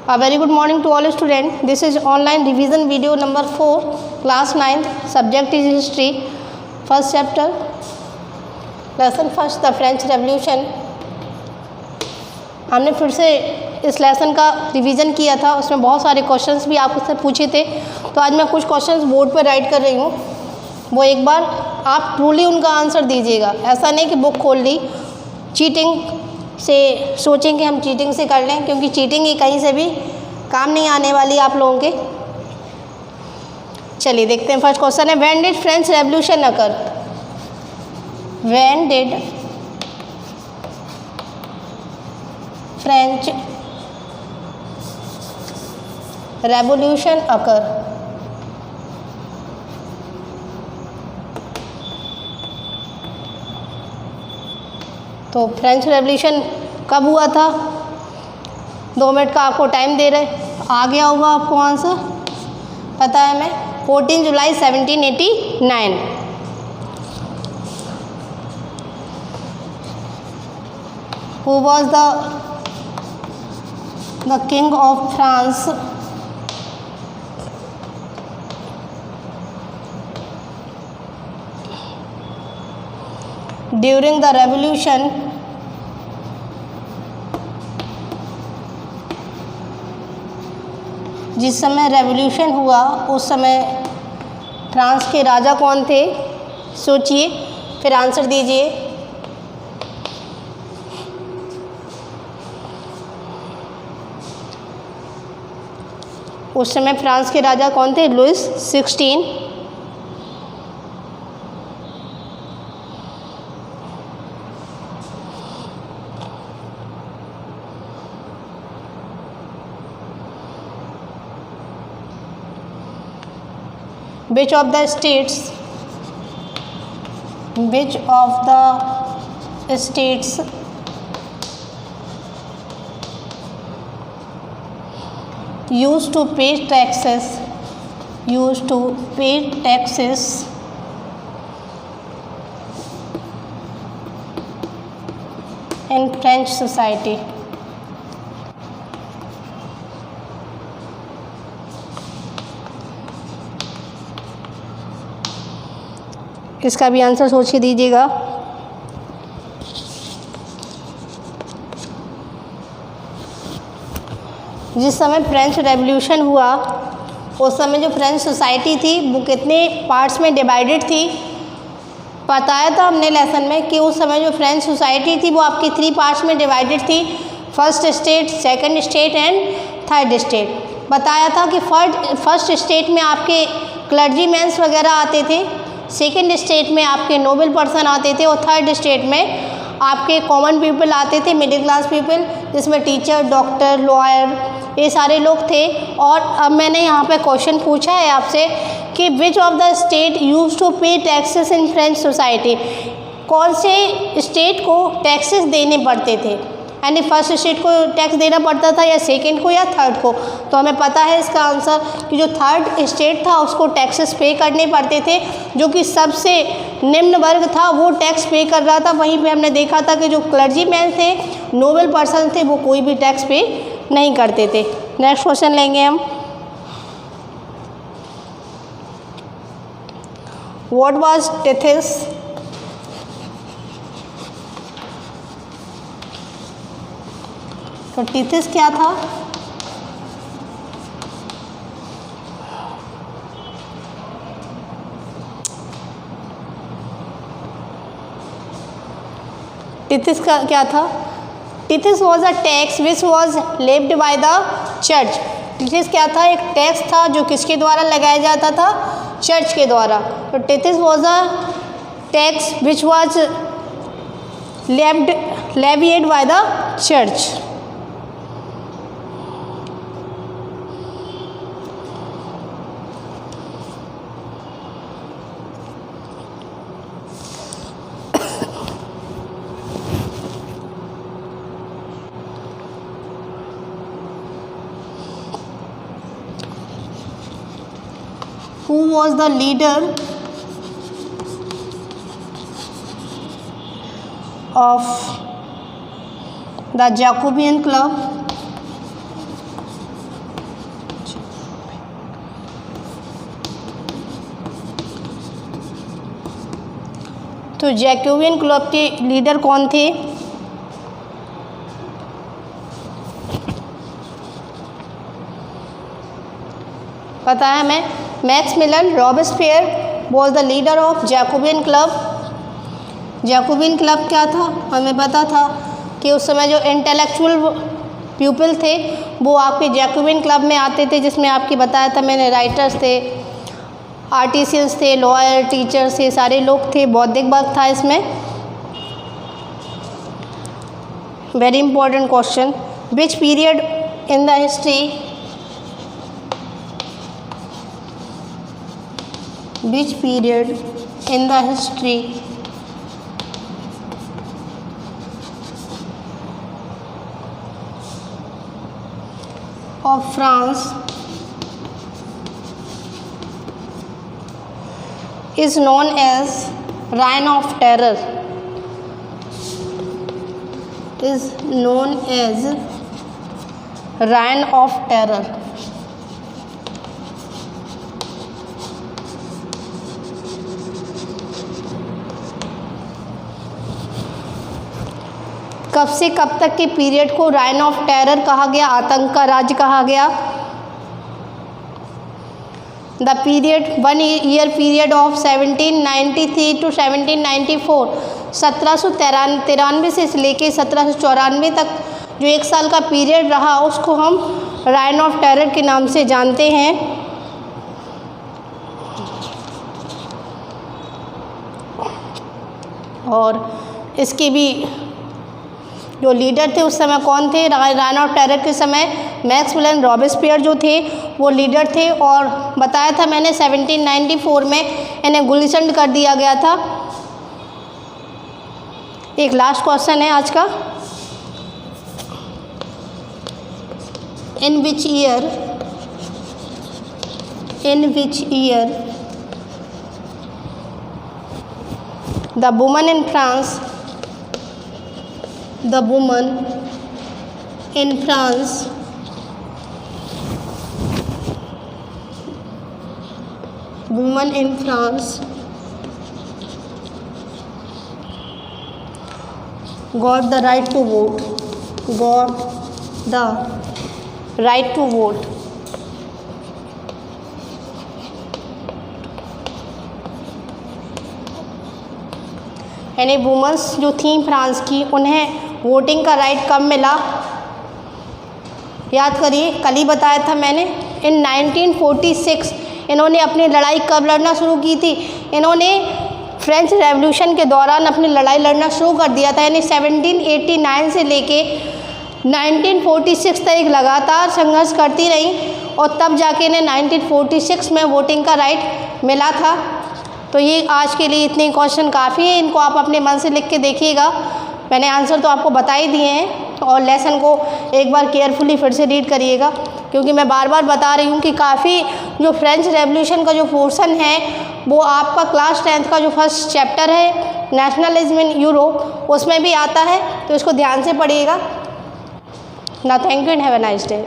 A very good morning to all students. This is online revision video number 4, class 9th. Subject is history. First chapter, lesson first, the French Revolution. हमने फिर से इस lesson का revision किया था, उसमें बहुत सारे क्वेश्चंस भी आपसे पूछे थे। तो आज मैं कुछ क्वेश्चंस बोर्ड पर राइट कर रही हूँ, वो एक बार आप ट्रूली उनका आंसर दीजिएगा। ऐसा नहीं कि बुक खोल ली, चीटिंग से सोचें कि हम चीटिंग से कर लें, क्योंकि चीटिंग ही कहीं से भी काम नहीं आने वाली आप लोगों के। चलिए देखते हैं, फर्स्ट क्वेश्चन है, when did French revolution occur? When did French revolution occur? तो फ्रेंच रेवोल्यूशन कब हुआ था? 2 मिनट का आपको टाइम दे रहे, आ गया होगा आपको आंसर, पता है हमें, 14 जुलाई 1789। Who was the king of France during the revolution? जिस समय रेवोल्यूशन हुआ उस समय फ्रांस के राजा कौन थे? सोचिए फिर आंसर दीजिए। उस समय फ्रांस के राजा कौन थे? Louis 16। Which of the states used to pay taxes in French society? इसका भी आंसर सोच के दीजिएगा। जिस समय फ्रेंच रेवोल्यूशन हुआ उस समय जो फ्रेंच सोसाइटी थी वो कितने पार्ट्स में डिवाइडेड थी? बताया था हमने लेसन में कि उस समय जो फ्रेंच सोसाइटी थी वो आपकी 3 पार्ट्स में डिवाइडेड थी, first state, second state and third state. बताया था कि फर्स्ट स्टेट में आपके क्लर्जीमैन्स वगैरह आते थे, सेकेंड स्टेट में आपके नोबल पर्सन आते थे और थर्ड स्टेट में आपके कॉमन पीपल आते थे, मिडिल क्लास पीपल, जिसमें टीचर, डॉक्टर, लॉयर, ये सारे लोग थे। और अब मैंने यहाँ पे क्वेश्चन पूछा है आपसे कि which of the state use to pay taxes in French society? कौन से स्टेट को टैक्सेस देने पड़ते थे? यानी फर्स्ट स्टेट को टैक्स देना पड़ता था या सेकंड को या थर्ड को? तो हमें पता है इसका आंसर कि जो थर्ड स्टेट था उसको टैक्सेस पे करने पड़ते थे, जो कि सबसे निम्न वर्ग था वो टैक्स पे कर रहा था। वहीं पे हमने देखा था कि जो क्लर्जीमैन थे, नोबल पर्सन थे, वो कोई भी टैक्स पे नहीं करते थे। नेक्स्ट क्वेश्चन लेंगे हम, व्हाट वाज टेथिस? तो टेथिस क्या था? टेथिस का क्या था? Tithes was a tax which was levied by the church. Tithes क्या था? एक टैक्स था जो किसके द्वारा लगाया जाता था? चर्च के द्वारा। तो tithes was a tax which was levied by the church. Who was the leader of the Jacobean Club? तो जैकोबियन क्लब के लीडर कौन थे? पता है हमें, Maximilian Robespierre was the leader of Jacobean club. Jacobean club क्या था? हमें पता था कि उस समय जो इंटेलेक्चुअल पीपल थे वो आपके जैकोबियन क्लब में आते थे, जिसमें आपकी बताया था मैंने राइटर्स थे, आर्टिसियंस थे, लॉयर, टीचर्स थे, सारे लोग थे, बौद्धिक वर्ग था इसमें। Very important question, which period in the history which period in the history of France is known as Reign of Terror? Is known as Reign of Terror. कब से कब तक के पीरियड को राइन ऑफ टेरर कहा गया, आतंक का राज्य कहा गया? The period 1 year period of 1793 to 1794, 1793 से लेके 1794 तक जो 1 साल का पीरियड रहा उसको हम राइन ऑफ टेरर के नाम से जानते हैं। और इसके भी जो लीडर थे उस समय कौन थे? राइन ऑफ टेरर के समय मैक्सिमिलियन रॉबेस्पियर जो थे वो लीडर थे, और बताया था मैंने 1794 में इन्हें गुलिसंड कर दिया गया था। एक लास्ट क्वेश्चन है आज का, in which year the woman in France got the right to vote, यानी वुमेंस जो थी फ्रांस की उन्हें वोटिंग का राइट कब मिला? याद करिए, कल ही बताया था मैंने, इन 1946 इन्होंने अपनी लड़ाई कब लड़ना शुरू की थी? इन्होंने फ्रेंच रेवोल्यूशन के दौरान अपनी लड़ाई लड़ना शुरू कर दिया था, यानी 1789 से लेके 1946 तक लगातार संघर्ष करती रही, और तब जाके इन्हें 1946 में वोटिंग का राइट मिला था। तो ये आज के लिए इतने क्वेश्चन काफ़ी हैं, इनको आप अपने मन से लिख के देखिएगा। मैंने आंसर तो आपको बता ही दिए हैं, और लेसन को एक बार केयरफुली फिर से रीड करिएगा, क्योंकि मैं बार बार बता रही हूँ कि काफ़ी जो फ्रेंच रेवोल्यूशन का जो पोर्शन है वो आपका क्लास 10th का जो फर्स्ट चैप्टर है नेशनलिज्म इन यूरोप उसमें भी आता है, तो इसको ध्यान से पढ़िएगा ना। Thank you and have a nice day.